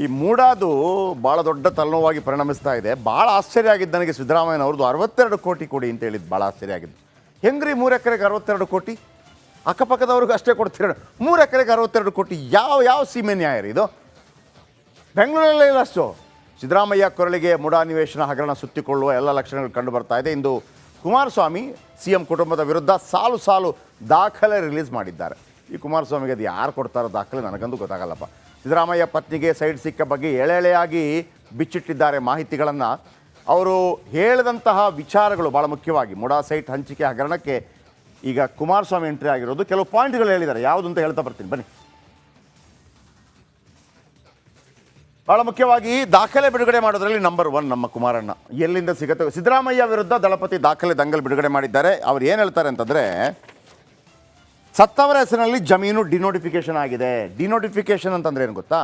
ಈ ಮೂಡಾದು ಭಾಳ ದೊಡ್ಡ ತಲೆನೋವಾಗಿ ಪರಿಣಮಿಸ್ತಾ ಇದೆ. ಭಾಳ ಆಶ್ಚರ್ಯ ಆಗಿದ್ದು ನನಗೆ ಸಿದ್ದರಾಮಯ್ಯನವ್ರದ್ದು 62 ಕೋಟಿ ಕೊಡಿ ಅಂತ ಹೇಳಿದ್ದು ಭಾಳ ಆಶ್ಚರ್ಯ ಆಗಿದ್ದು. ಹೆಂಗ್ರಿ 3 ಎಕರೆಗೆ 62 ಕೋಟಿ? ಅಕ್ಕಪಕ್ಕದವ್ರಿಗೆ ಅಷ್ಟೇ ಕೊಡ್ತೀರ. 3 ಎಕರೆಗೆ 62 ಕೋಟಿ ಯಾವ ಸೀಮೆ ನ್ಯಾಯ ರೀ ಇದು? ಬೆಂಗಳೂರಲ್ಲೇ ಇಲ್ಲ ಅಷ್ಟು. ಸಿದ್ದರಾಮಯ್ಯ ಕೊರಳಿಗೆ ಮುಡಾ ನಿವೇಶನ ಹಗರಣ ಸುತ್ತಿಕೊಳ್ಳುವ ಎಲ್ಲ ಲಕ್ಷಣಗಳು ಕಂಡು ಬರ್ತಾ ಇದೆ. ಇಂದು ಕುಮಾರಸ್ವಾಮಿ ಸಿಎಂ ಕುಟುಂಬದ ವಿರುದ್ಧ ಸಾಲು ದಾಖಲೆ ರಿಲೀಸ್ ಮಾಡಿದ್ದಾರೆ. ಈ ಕುಮಾರಸ್ವಾಮಿಗೆ ಅದು ಯಾರು ಕೊಡ್ತಾರೋ ದಾಖಲೆ ನನಗಂತೂ ಗೊತ್ತಾಗಲ್ಲಪ್ಪ. ಸಿದ್ದರಾಮಯ್ಯ ಪತ್ನಿಗೆ ಸೈಟ್ ಸಿಕ್ಕ ಬಗ್ಗೆ ಎಳೆಯಾಗಿ ಬಿಚ್ಚಿಟ್ಟಿದ್ದಾರೆ ಮಾಹಿತಿಗಳನ್ನು. ಅವರು ಹೇಳಿದಂತಹ ವಿಚಾರಗಳು ಭಾಳ ಮುಖ್ಯವಾಗಿ ಮುಡಾ ಸೈಟ್ ಹಂಚಿಕೆ ಹಗರಣಕ್ಕೆ ಈಗ ಕುಮಾರಸ್ವಾಮಿ ಎಂಟ್ರಿ ಆಗಿರೋದು. ಕೆಲವು ಪಾಯಿಂಟ್ಗಳು ಹೇಳಿದ್ದಾರೆ, ಯಾವುದು ಅಂತ ಹೇಳ್ತಾ ಬರ್ತೀನಿ ಬನ್ನಿ. ಭಾಳ ಮುಖ್ಯವಾಗಿ ದಾಖಲೆ ಬಿಡುಗಡೆ ಮಾಡೋದ್ರಲ್ಲಿ ನಂಬರ್ 1 ನಮ್ಮ ಕುಮಾರಣ್ಣ. ಎಲ್ಲಿಂದ ಸಿಗುತ್ತೆ? ಸಿದ್ದರಾಮಯ್ಯ ವಿರುದ್ಧ ದಳಪತಿ ದಾಖಲೆ ದಂಗಲ್ ಬಿಡುಗಡೆ ಮಾಡಿದ್ದಾರೆ. ಅವ್ರು ಏನು ಹೇಳ್ತಾರೆ ಅಂತಂದರೆ, ಸತ್ತವರ ಹೆಸರಿನಲ್ಲಿ ಜಮೀನು ಡಿನೋಟಿಫಿಕೇಷನ್ ಆಗಿದೆ. ಡಿನೋಟಿಫಿಕೇಷನ್ ಅಂತಂದರೆ ಏನು ಗೊತ್ತಾ?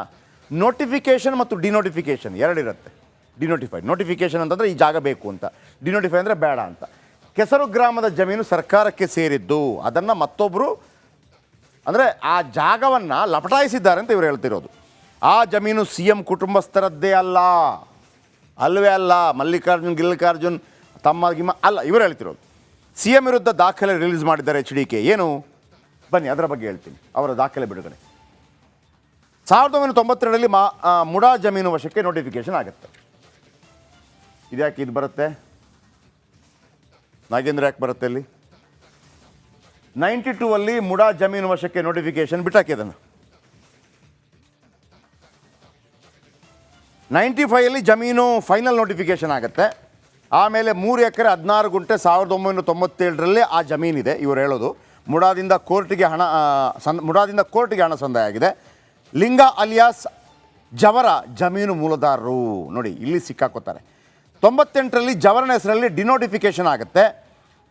ನೋಟಿಫಿಕೇಷನ್ ಮತ್ತು ಡಿನೋಟಿಫಿಕೇಷನ್ ಎರಡಿರುತ್ತೆ. ಡಿನೋಟಿಫೈಡ್, ನೋಟಿಫಿಕೇಷನ್ ಅಂತಂದರೆ ಈ ಜಾಗ ಬೇಕು ಅಂತ, ಡಿನೋಟಿಫೈ ಅಂದರೆ ಬೇಡ ಅಂತ. ಕೆಸರು ಗ್ರಾಮದ ಜಮೀನು ಸರ್ಕಾರಕ್ಕೆ ಸೇರಿದ್ದು, ಅದನ್ನು ಮತ್ತೊಬ್ಬರು ಅಂದರೆ ಆ ಜಾಗವನ್ನು ಲಪಟಾಯಿಸಿದ್ದಾರೆ ಅಂತ ಇವರು ಹೇಳ್ತಿರೋದು. ಆ ಜಮೀನು ಸಿ ಎಂ ಕುಟುಂಬಸ್ಥರದ್ದೇ ಅಲ್ಲವೇ ಅಲ್ಲ. ಮಲ್ಲಿಕಾರ್ಜುನ್ ತಮ್ಮ ಅಲ್ಲ, ಇವರು ಹೇಳ್ತಿರೋದು. ಸಿ ಎಂ ವಿರುದ್ಧ ದಾಖಲೆ ರಿಲೀಸ್ ಮಾಡಿದ್ದಾರೆ HDK. ಏನು? ಬನ್ನಿ ಅದರ ಬಗ್ಗೆ ಹೇಳ್ತೀನಿ. ಅವರ ದಾಖಲೆ ಬಿಡುಗಡೆ 1992ರಲ್ಲಿ ಮುಡಾ ಜಮೀನು ವಶಕ್ಕೆ ನೋಟಿಫಿಕೇಶನ್ ಆಗುತ್ತೆ. ಇದ್ಯಾಕೆ ಇದು ಬರುತ್ತೆ? ನಾಗೇಂದ್ರ ಯಾಕೆ ಬರುತ್ತೆ ಇಲ್ಲಿ? 92ಅಲ್ಲಿ ಮುಡಾ ಜಮೀನು ವಶಕ್ಕೆ ನೋಟಿಫಿಕೇಶನ್ ಬಿಟ್ಟಾಕಿ. ಅದನ್ನು 95ಅಲ್ಲಿ ಜಮೀನು ಫೈನಲ್ ನೋಟಿಫಿಕೇಶನ್ ಆಗುತ್ತೆ. ಆಮೇಲೆ 3 ಎಕರೆ 16 ಗುಂಟೆ 1997ರಲ್ಲಿ ಆ ಜಮೀನಿದೆ. ಇವರು ಹೇಳೋದು ಮುಡಾದಿಂದ ಕೋರ್ಟಿಗೆ ಹಣ ಸಂದಾಯ ಆಗಿದೆ. ಲಿಂಗ ಅಲಿಯಾಸ್ ಜವರ ಜಮೀನು ಮೂಲದಾರರು. ನೋಡಿ ಇಲ್ಲಿ ಸಿಕ್ಕಾಕೋತಾರೆ. 98ರಲ್ಲಿ ಜವರನ ಹೆಸರಲ್ಲಿ ಡಿನೋಟಿಫಿಕೇಶನ್ ಆಗುತ್ತೆ.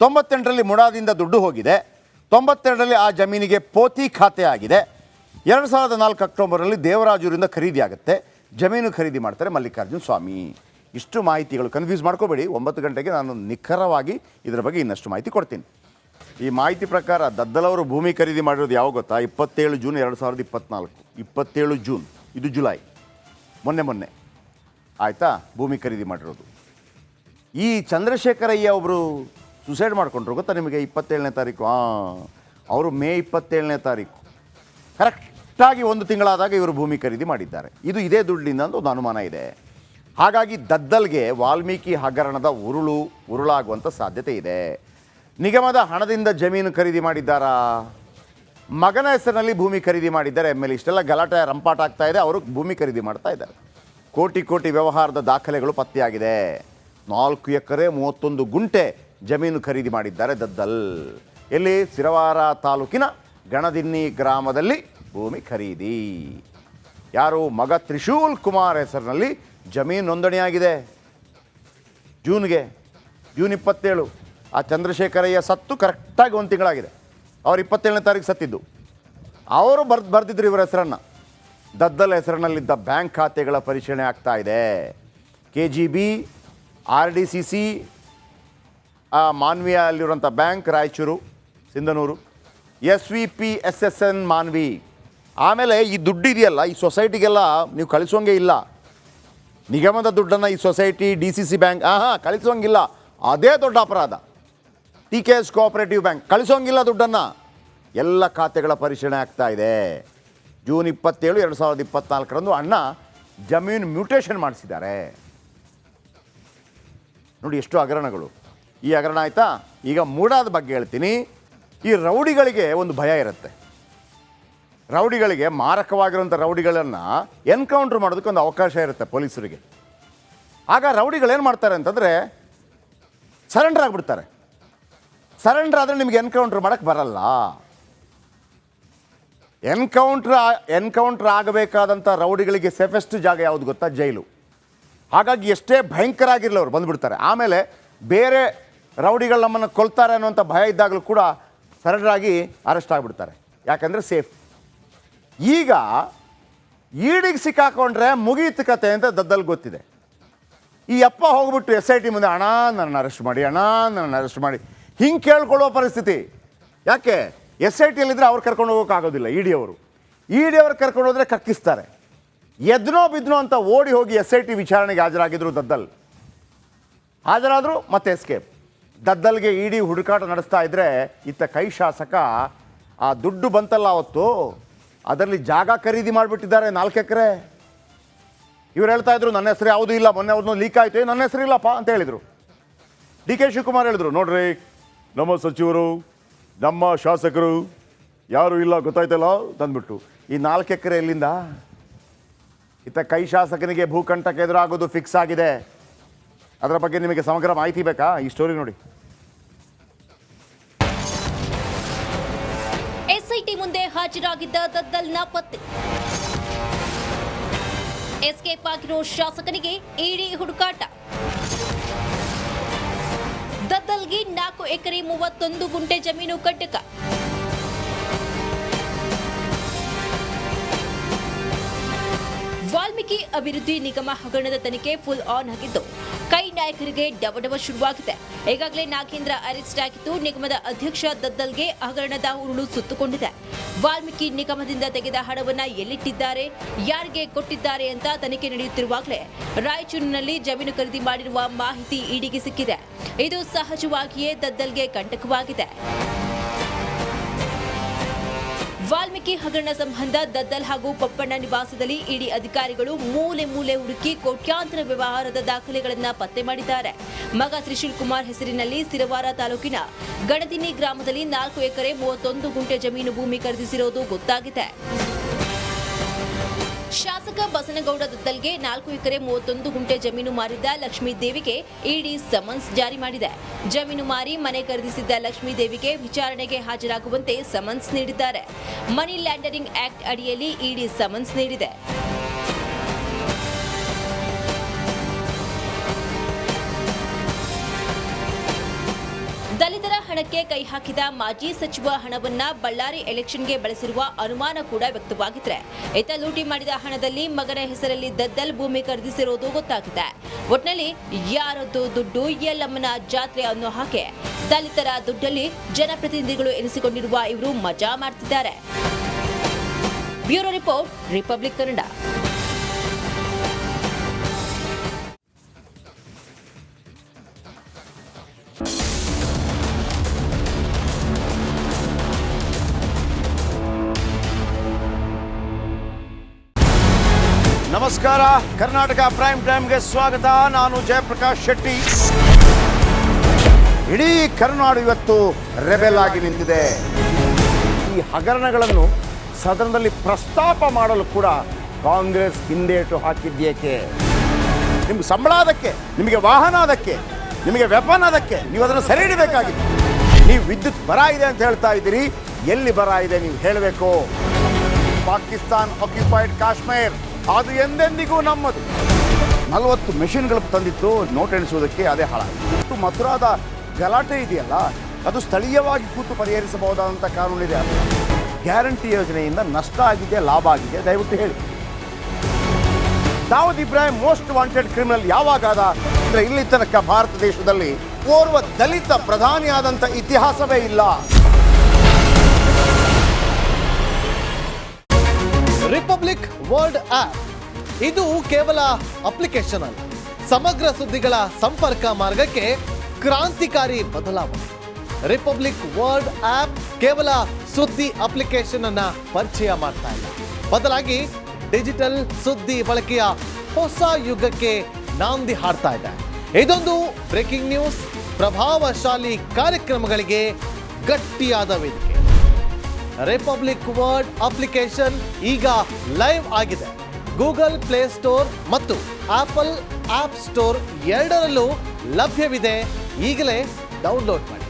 98ರಲ್ಲಿ ಮುಡಾದಿಂದ ದುಡ್ಡು ಹೋಗಿದೆ. 92ರಲ್ಲಿ ಆ ಜಮೀನಿಗೆ ಪೋತಿ ಖಾತೆ ಆಗಿದೆ. 2004 ಅಕ್ಟೋಬರಲ್ಲಿ ದೇವರಾಜೂರಿಂದ ಖರೀದಿ ಆಗುತ್ತೆ. ಜಮೀನು ಖರೀದಿ ಮಾಡ್ತಾರೆ ಮಲ್ಲಿಕಾರ್ಜುನ್ ಸ್ವಾಮಿ. ಇಷ್ಟು ಮಾಹಿತಿಗಳು, ಕನ್ಫ್ಯೂಸ್ ಮಾಡ್ಕೋಬೇಡಿ. 9 ಗಂಟೆಗೆ ನಾನು ನಿಖರವಾಗಿ ಇದರ ಬಗ್ಗೆ ಇನ್ನಷ್ಟು ಮಾಹಿತಿ ಕೊಡ್ತೀನಿ. ಈ ಮಾಹಿತಿ ಪ್ರಕಾರ ದದ್ದಲವರು ಭೂಮಿ ಖರೀದಿ ಮಾಡಿರೋದು ಯಾವಾಗ ಗೊತ್ತಾ? 27 ಜೂನ್ 2024. 27 ಜೂನ್, ಇದು ಜುಲೈ, ಮೊನ್ನೆ ಆಯಿತಾ ಭೂಮಿ ಖರೀದಿ ಮಾಡಿರೋದು. ಈ ಚಂದ್ರಶೇಖರಯ್ಯ ಒಬ್ಬರು ಸುಸೈಡ್ ಮಾಡ್ಕೊಂಡ್ರು ಗೊತ್ತಾ ನಿಮಗೆ? 27ನೇ ತಾರೀಕು. ಅವರು ಮೇ 27ನೇ ತಾರೀಕು ಕರೆಕ್ಟಾಗಿ 1 ತಿಂಗಳಾದಾಗ ಇವರು ಭೂಮಿ ಖರೀದಿ ಮಾಡಿದ್ದಾರೆ. ಇದು ಇದೇ ದುಡ್ಡಿನಿಂದ ಅಂತ ಒಂದು ಅನುಮಾನ ಇದೆ. ಹಾಗಾಗಿ ದದ್ದಲ್ಗೆ ವಾಲ್ಮೀಕಿ ಹಗರಣದ ಉರುಳಾಗುವಂಥ ಸಾಧ್ಯತೆ ಇದೆ. ನಿಗಮದ ಹಣದಿಂದ ಜಮೀನು ಖರೀದಿ ಮಾಡಿದ್ದಾರಾ? ಮಗನ ಹೆಸರಿನಲ್ಲಿ ಭೂಮಿ ಖರೀದಿ ಮಾಡಿದ್ದಾರೆ. ಮೇಲೆ ಇಷ್ಟೆಲ್ಲ ಗಲಾಟೆ ರಂಪಾಟ ಆಗ್ತಾ ಇದೆ. ಅವರು ಭೂಮಿ ಖರೀದಿ ಮಾಡ್ತಾ ಇದ್ದಾರೆ. ಕೋಟಿ ವ್ಯವಹಾರದ ದಾಖಲೆಗಳು ಪತ್ತೆಯಾಗಿದೆ. 4 ಎಕರೆ 31 ಗುಂಟೆ ಜಮೀನು ಖರೀದಿ ಮಾಡಿದ್ದಾರೆ ದದ್ದಲ್. ಎಲ್ಲಿ? ಸಿರವಾರ ತಾಲೂಕಿನ ಗಣದಿನ್ನಿ ಗ್ರಾಮದಲ್ಲಿ ಭೂಮಿ ಖರೀದಿ. ಯಾರು? ಮಗ ತ್ರಿಶೂಲ್ ಕುಮಾರ್ ಹೆಸರಿನಲ್ಲಿ ಜಮೀನು ನೋಂದಣಿಯಾಗಿದೆ. ಜೂನ್ 27. ಆ ಚಂದ್ರಶೇಖರಯ್ಯ ಸತ್ತು ಕರೆಕ್ಟಾಗಿ 1 ತಿಂಗಳಾಗಿದೆ. ಅವ್ರು 27ನೇ ತಾರೀಕು ಸತ್ತಿದ್ದು. ಅವರು ಬರೆದಿದ್ರು ಇವರ ಹೆಸರನ್ನು. ದದ್ದಲ್ ಹೆಸರಿನಲ್ಲಿದ್ದ ಬ್ಯಾಂಕ್ ಖಾತೆಗಳ ಪರಿಶೀಲನೆ ಆಗ್ತಾ ಇದೆ. KGB, RDCC, ಮಾನ್ವಿಯ ಅಲ್ಲಿರುವಂಥ bank Raichur, Sindhanur, SVP SSN Manvi. ಆಮೇಲೆ ಈ ದುಡ್ಡು ಇದೆಯಲ್ಲ, ಈ ಸೊಸೈಟಿಗೆಲ್ಲ ನೀವು ಕಳಿಸೋಂಗೆ ಇಲ್ಲ. ನಿಗಮದ ದುಡ್ಡನ್ನು ಈ ಸೊಸೈಟಿ, DCC ಬ್ಯಾಂಕ್ ಕಳಿಸೋಂಗಿಲ್ಲ. ಅದೇ ದೊಡ್ಡ ಅಪರಾಧ. TKS ಕೋಆಪರೇಟಿವ್ ಬ್ಯಾಂಕ್ ಕಳಿಸೋಂಗಿಲ್ಲ ದುಡ್ಡನ್ನು. ಎಲ್ಲ ಖಾತೆಗಳ ಪರಿಶೀಲನೆ ಆಗ್ತಾ ಇದೆ. ಜೂನ್ 27, 2024ರಂದು ಅಣ್ಣ ಜಮೀನು ಮ್ಯೂಟೇಷನ್ ಮಾಡಿಸಿದ್ದಾರೆ. ನೋಡಿ ಎಷ್ಟು ಹಗರಣಗಳು. ಈ ಹಗರಣ ಆಯಿತಾ? ಈಗ ಮೂಡಾದ ಬಗ್ಗೆ ಹೇಳ್ತೀನಿ. ಈ ರೌಡಿಗಳಿಗೆ ಒಂದು ಭಯ ಇರುತ್ತೆ. ರೌಡಿಗಳಿಗೆ, ಮಾರಕವಾಗಿರುವಂಥ ರೌಡಿಗಳನ್ನು ಎನ್ಕೌಂಟ್ರ್ ಮಾಡೋದಕ್ಕೆ ಒಂದು ಅವಕಾಶ ಇರುತ್ತೆ ಪೊಲೀಸರಿಗೆ. ಆಗ ರೌಡಿಗಳೇನು ಮಾಡ್ತಾರೆ ಅಂತಂದರೆ ಸರೆಂಡರ್ ಆಗಿಬಿಡ್ತಾರೆ. ಸರೆಂಡರ್ ಆದರೆ ನಿಮಗೆ ಎನ್ಕೌಂಟ್ರ್ ಮಾಡೋಕ್ಕೆ ಬರಲ್ಲ. ಎನ್ಕೌಂಟ್ರ್ ಆಗಬೇಕಾದಂಥ ರೌಡಿಗಳಿಗೆ ಸೇಫೆಸ್ಟ್ ಜಾಗ ಯಾವುದು ಗೊತ್ತಾ? ಜೈಲು. ಹಾಗಾಗಿ ಎಷ್ಟೇ ಭಯಂಕರ ಆಗಿರಲಿ ಅವ್ರು ಬಂದುಬಿಡ್ತಾರೆ. ಆಮೇಲೆ ಬೇರೆ ರೌಡಿಗಳು ನಮ್ಮನ್ನು ಕೊಲ್ತಾರೆ ಅನ್ನುವಂಥ ಭಯ ಇದ್ದಾಗಲೂ ಕೂಡ ಸರೆಂಡರ್ ಆಗಿ ಅರೆಸ್ಟ್ ಆಗಿಬಿಡ್ತಾರೆ. ಯಾಕಂದರೆ ಸೇಫ್. ಈಗ ಈಡಿಗೆ ಸಿಕ್ಕಾಕೊಂಡ್ರೆ ಮುಗೀತು ಕತೆ ಅಂತ ದದ್ದಲ್ ಗೊತ್ತಿದೆ. ಈ ಅಪ್ಪ ಹೋಗ್ಬಿಟ್ಟು SIT ಮುಂದೆ ಅಣ್ಣ ನನ್ನ ಅರೆಸ್ಟ್ ಮಾಡಿ ಹಿಂಗೆ ಕೇಳ್ಕೊಳ್ಳೋ ಪರಿಸ್ಥಿತಿ. ಯಾಕೆ? SITಯಲ್ಲಿದ್ದರೆ ಅವ್ರು ಕರ್ಕೊಂಡು ಹೋಗೋಕ್ಕಾಗೋದಿಲ್ಲ. ಇ ಡಿ ಅವರು ಕರ್ಕೊಂಡು ಹೋದರೆ ಕಕ್ಕಿಸ್ತಾರೆ. ಎದ್ನೋ ಬಿದ್ನೋ ಅಂತ ಓಡಿ ಹೋಗಿ SIT ವಿಚಾರಣೆಗೆ ಹಾಜರಾಗಿದ್ರು ದದ್ದಲ್. ಹಾಜರಾದರು ಮತ್ತೆ ಎಸ್ಕೇಪ್. ದದ್ದಲ್ಗೆ ಇಡಿ ಹುಡುಕಾಟ ನಡೆಸ್ತಾ ಇದ್ರೆ ಇತ್ತ ಕೈ ಶಾಸಕ ಆ ದುಡ್ಡು ಬಂತಲ್ಲ ಅವತ್ತು, ಅದರಲ್ಲಿ ಜಾಗ ಖರೀದಿ ಮಾಡಿಬಿಟ್ಟಿದ್ದಾರೆ 4 ಎಕರೆ. ಇವ್ರು ಹೇಳ್ತಾ ಇದ್ರು ನನ್ನ ಹೆಸರು ಯಾವುದೂ ಇಲ್ಲ, ಮೊನ್ನೆ ಅವ್ರನ್ನ ಲೀಕ್ ಆಯಿತು, ನನ್ನ ಹೆಸರು ಇಲ್ಲಪ್ಪ ಅಂತ ಹೇಳಿದರು. DK ಶಿವಕುಮಾರ್ ಹೇಳಿದ್ರು, ನೋಡ್ರಿ ನಮ್ಮ ಸಚಿವರು ನಮ್ಮ ಶಾಸಕರು ಯಾರು ಇಲ್ಲ ಗೊತ್ತಾಯ್ತಲ್ಲ ತಂದ್ಬಿಟ್ಟು. ಈ 4 ಎಕರೆ ಎಲ್ಲಿಂದ? ಇತ್ತ ಕೈ ಶಾಸಕನಿಗೆ ಭೂಕಂಟಕ ಎದುರಾಗೋದು ಫಿಕ್ಸ್ ಆಗಿದೆ. ಅದರ ಬಗ್ಗೆ ನಿಮಗೆ ಸಮಗ್ರ ಮಾಹಿತಿ ಬೇಕಾ? ಈ ಸ್ಟೋರಿ ನೋಡಿ. SIT ಮುಂದೆ ಹಾಜರಾಗಿದ್ದ ದದ್ದಲ್ ನಾಪತ್ತೆ. ಎಸ್ಕೇಪ್ ಆಗಿರೋ ಶಾಸಕನಿಗೆ ಇಡಿ ಹುಡುಕಾಟ. ದದ್ದಲ್ಗೆ 4 ಎಕರೆ 31 ಗುಂಟೆ ಜಮೀನು ಕಟ್ಟಕ. ವಾಲ್ಮೀಕಿ ಅಭಿವೃದ್ಧಿ ನಿಗಮ ಹಗರಣದ ತನಿಖೆ ಫುಲ್ ಆನ್ ಆಗಿದ್ದು ಕೈ ನಾಯಕರಿಗೆ ಡವಡವ ಶುರುವಾಗಿದೆ. ಈಗಾಗಲೇ ನಾಗೇಂದ್ರ ಅರೆಸ್ಟ್ ಆಗಿದ್ದು ನಿಗಮದ ಅಧ್ಯಕ್ಷ ದದ್ದಲ್ಗೆ ಹಗರಣದ ಉರುಳು ಸುತ್ತುಕೊಂಡಿದೆ. ವಾಲ್ಮೀಕಿ ನಿಗಮದಿಂದ ತೆಗೆದ ಹಣವನ್ನ ಎಲ್ಲಿಟ್ಟಿದ್ದಾರೆ, ಯಾರಿಗೆ ಕೊಟ್ಟಿದ್ದಾರೆ ಅಂತ ತನಿಖೆ ನಡೆಯುತ್ತಿರುವಾಗಲೇ ರಾಯಚೂರಿನಲ್ಲಿ ಜಮೀನು ಖರೀದಿ ಮಾಡಿರುವ ಮಾಹಿತಿ ಇಡಿಗೆ ಸಿಕ್ಕಿದೆ. ಇದು ಸಹಜವಾಗಿಯೇ ದದ್ದಲ್ಗೆ ಕಂಟಕವಾಗಿದೆ. ವಾಲ್ಮೀಕಿ ಹಗರಣ ಸಂಬಂಧ ದದ್ದಲ್ ಹಾಗೂ ಪಪ್ಪಣ್ಣ ನಿವಾಸದಲ್ಲಿ ಇಡಿ ಅಧಿಕಾರಿಗಳು ಮೂಲೆ ಮೂಲೆ ಹುಡುಕಿ ಕೋಟ್ಯಾಂತರ ವ್ಯವಹಾರದ ದಾಖಲೆಗಳನ್ನು ಪತ್ತೆ ಮಾಡಿದ್ದಾರೆ. ಮಗ ತ್ರಿಶೂಲ್ ಕುಮಾರ್ ಹೆಸರಿನಲ್ಲಿ ಸಿರವಾರ ತಾಲೂಕಿನ ಗಣದಿನಿ ಗ್ರಾಮದಲ್ಲಿ 4 ಎಕರೆ 31 ಗುಂಟೆ ಜಮೀನು ಭೂಮಿ ಖರೀದಿಸಿರುವುದು ಗೊತ್ತಾಗಿದೆ. ಶಾಸಕ ಬಸನಗೌಡ ದದ್ದಲ್ಗೆ 4 ಎಕರೆ 31 ಗುಂಟೆ ಜಮೀನು ಮಾರಿದ್ದ ಲಕ್ಷ್ಮೀದೇವಿಗೆ ಇಡಿ ಸಮನ್ಸ್ ಜಾರಿ ಮಾಡಿದೆ. ಜಮೀನು ಮಾರಿ ಮನೆ ಖರೀದಿಸಿದ್ದ ಲಕ್ಷ್ಮೀದೇವಿಗೆ ವಿಚಾರಣೆಗೆ ಹಾಜರಾಗುವಂತೆ ಸಮನ್ಸ್ ನೀಡಿದ್ದಾರೆ. ಮನಿ ಲ್ಯಾಂಡರಿಂಗ್ ಆಕ್ಟ್ ಅಡಿಯಲ್ಲಿ ಇಡಿ ಸಮನ್ಸ್ ನೀಡಿದೆ. ದಲಿತರ ಹಣಕ್ಕೆ ಕೈ ಹಾಕಿದ ಮಾಜಿ ಸಚಿವ ಹಣವನ್ನ ಬಳ್ಳಾರಿ ಎಲೆಕ್ಷನ್ಗೆ ಬಳಸಿರುವ ಅನುಮಾನ ಕೂಡ ವ್ಯಕ್ತವಾಗಿದ್ರೆ, ಈತ ಲೂಟಿ ಮಾಡಿದ ಹಣದಲ್ಲಿ ಮಗನ ಹೆಸರಲ್ಲಿ ದದ್ದಲ್ ಭೂಮಿ ಖರೀದಿಸಿರುವುದು ಗೊತ್ತಾಗಿದೆ. ಒಟ್ನಲ್ಲಿ ಯಾರದ್ದು ದುಡ್ಡು ಎಲ್ಲಮ್ಮನ ಜಾತ್ರೆ ಅನ್ನೋ ಹಾಗೆ ದಲಿತರ ದುಡ್ಡಲ್ಲಿ ಜನಪ್ರತಿನಿಧಿಗಳು ಎನಿಸಿಕೊಂಡಿರುವ ಇವರು ಮಜಾ ಮಾಡ್ತಿದ್ದಾರೆ. Bureau report, republic Kannada. ನಮಸ್ಕಾರ, ಕರ್ನಾಟಕ ಪ್ರೈಮ್ ಟೈಮ್ಗೆ ಸ್ವಾಗತ. ನಾನು ಜಯಪ್ರಕಾಶ್ ಶೆಟ್ಟಿ. ಇಡೀ ಕರ್ನಾಡು ಇವತ್ತು ರೆಬೆಲ್ ಆಗಿ ನಿಂತಿದೆ. ಈ ಹಗರಣಗಳನ್ನು ಸದನದಲ್ಲಿ ಪ್ರಸ್ತಾಪ ಮಾಡಲು ಕೂಡ ಕಾಂಗ್ರೆಸ್ ಹಿಂದೇಟು ಹಾಕಿದ್ದೇಕೆ? ನಿಮ್ಗೆ ಸಂಬಳ ಅದಕ್ಕೆ, ನಿಮಗೆ ವಾಹನ ಅದಕ್ಕೆ, ನಿಮಗೆ ವೆಪನ್ ಅದಕ್ಕೆ, ನೀವು ಅದನ್ನು ಸೆರೆ ಹಿಡಿಬೇಕಾಗಿತ್ತು. ನೀವು ವಿದ್ಯುತ್ ಬರ ಇದೆ ಅಂತ ಹೇಳ್ತಾ ಇದ್ದೀರಿ, ಎಲ್ಲಿ ಬರ ಇದೆ ನೀವು ಹೇಳಬೇಕು. ಪಾಕಿಸ್ತಾನ್ ಆಕ್ಯುಪೈಡ್ ಕಾಶ್ಮೀರ್ ಅದು ಎಂದೆಂದಿಗೂ ನಮ್ಮದು. 40 ಮೆಷಿನ್ಗಳು ತಂದಿತ್ತು ನೋಟ್ ಎಣಿಸುವುದಕ್ಕೆ, ಅದೇ ಹಾಳಾಯಿತು. ಮಥುರಾದ ಗಲಾಟೆ ಇದೆಯಲ್ಲ, ಅದು ಸ್ಥಳೀಯವಾಗಿ ಕೂತು ಪರಿಹರಿಸಬಹುದಾದಂಥ ಕಾನೂನಿದೆ. ಗ್ಯಾರಂಟಿ ಯೋಜನೆಯಿಂದ ನಷ್ಟ ಆಗಿದೆ, ಲಾಭ ಆಗಿದೆ, ದಯವಿಟ್ಟು ಹೇಳಿ. Dawood Ibrahim most wanted criminal ಯಾವಾಗಾದ ಅಂದರೆ ಇಲ್ಲಿ ತನಕ ಭಾರತ ದೇಶದಲ್ಲಿ ಓರ್ವ ದಲಿತ ಪ್ರಧಾನಿಯಾದಂಥ ಇತಿಹಾಸವೇ ಇಲ್ಲ. ರಿಪಬ್ಲಿಕ್ ವರ್ಲ್ಡ್ ಆಪ್ ಇದು ಕೇವಲ ಅಪ್ಲಿಕೇಶನ್ ಅಲ್ಲ, ಸಮಗ್ರ ಸುದ್ದಿಗಳ ಸಂಪರ್ಕ ಮಾರ್ಗಕ್ಕೆ ಕ್ರಾಂತಿಕಾರಿ ಬದಲಾವಣೆ. ರಿಪಬ್ಲಿಕ್ ವರ್ಲ್ಡ್ ಆಪ್ ಕೇವಲ ಸುದ್ದಿ ಅಪ್ಲಿಕೇಶನ್ ಅನ್ನ ಪರಿಚಯ ಮಾಡ್ತಾ ಇಲ್ಲ, ಬದಲಾಗಿ ಡಿಜಿಟಲ್ ಸುದ್ದಿ ಬಳಕೆಯ ಹೊಸ ಯುಗಕ್ಕೆ ನಾಂದಿ ಹಾಡ್ತಾ ಇದೆ. ಇದೊಂದು ಬ್ರೇಕಿಂಗ್ ನ್ಯೂಸ್, ಪ್ರಭಾವಶಾಲಿ ಕಾರ್ಯಕ್ರಮಗಳಿಗೆ ಗಟ್ಟಿಯಾದ ವೇದಿಕೆ. ರಿಪಬ್ಲಿಕ್ ವರ್ಲ್ಡ್ ಅಪ್ಲಿಕೇಶನ್ ಈಗ ಲೈವ್ ಆಗಿದೆ. ಗೂಗಲ್ ಪ್ಲೇ ಸ್ಟೋರ್ ಮತ್ತು ಆಪಲ್ ಆಪ್ ಸ್ಟೋರ್ ಎರಡರಲ್ಲೂ ಲಭ್ಯವಿದೆ. ಈಗಲೇ ಡೌನ್ಲೋಡ್ ಮಾಡಿ.